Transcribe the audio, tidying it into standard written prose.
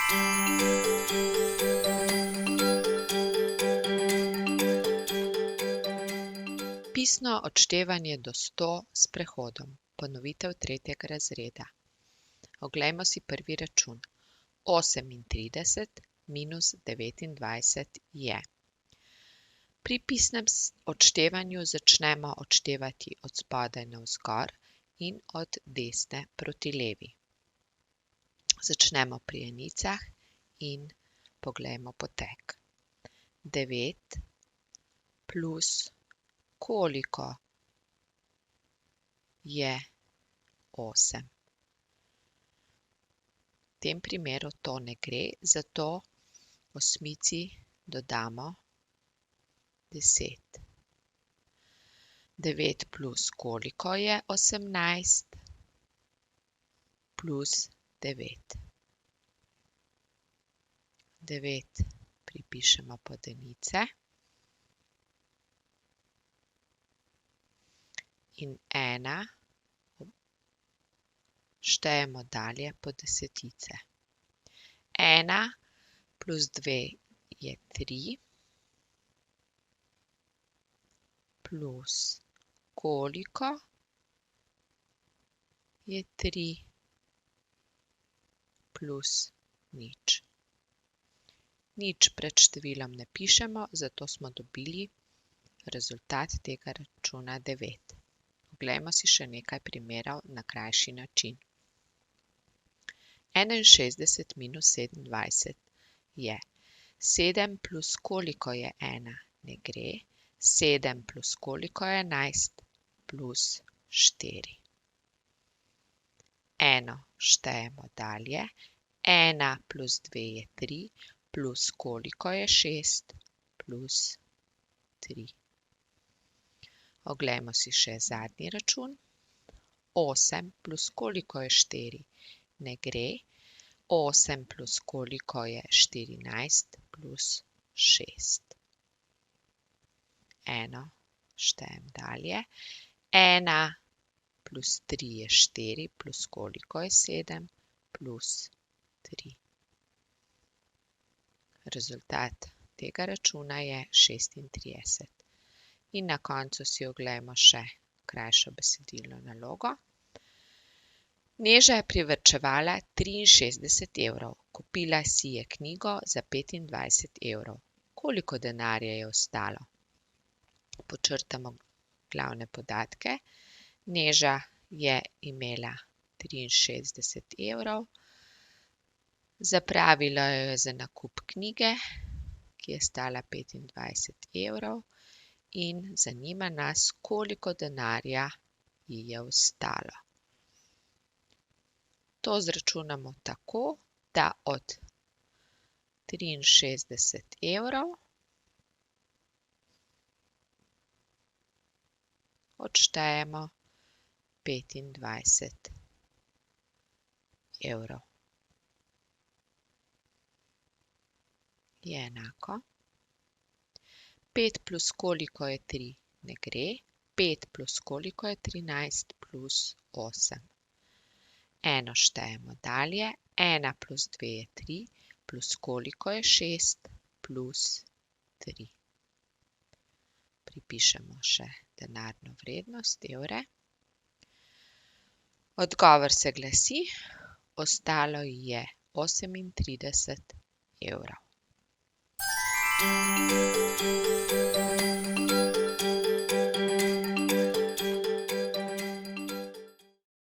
Pisno odštevanje do 100 s prehodom. Ponovitev 3. razreda. Oglejmo si prvi račun. 38 minus 29 je. Pri pisnem odštevanju začnemo odštevati od spodaj navzgor in od desne proti levi. Začnemo pri enicah in poglejmo potek. 9 plus koliko je 8. V tem primeru to ne gre, zato osmici dodamo 10. 9 plus koliko je 18 plus 9. 9 pripišemo pod enice. In 1 štejemo dalje po desetice. 1 plus 2 je 3 plus koliko je 3 plus nič. Nič pred številom ne pišemo, zato smo dobili rezultat tega računa 9. Poglejmo si še nekaj primerov na krajši način. 61 minus 27 je. 7 plus koliko je 1? Ne gre. 7 plus koliko je 11? Plus 4. 1 štejemo dalje. 1 plus 2 je 3 plus koliko je 6? Plus 3. Oglejmo si še zadnji račun. 8 plus koliko je 4? Ne gre. 8 plus koliko je 14? Plus 6. 1 štejem dalje. 1 plus 3 je 4 plus koliko je 7? Plus 3. Rezultat tega računa je 36. In na koncu si oglejmo še krajšo besedilno nalogo. Neža je privarčevala 63 evrov. Kupila si je knjigo za 25 evrov. Koliko denarja je ostalo? Podčrtamo glavne podatke. Neža je imela 63 evrov. Zapravila jo je za nakup knjige, ki je stala 25 evrov. In zanima nas, koliko denarja ji je ostalo. To izračunamo tako, da od 63 evrov odštejemo 25 evrov. Je enako. 5 plus koliko je 3? Ne gre. 5 plus koliko je 13? Plus 8. 1 štejemo dalje. 1 plus 2 je 3 plus koliko je 6? Plus 3. Pripišemo še denarno vrednost, evre. Odgovor se glasi: ostalo ji je 38 evrov.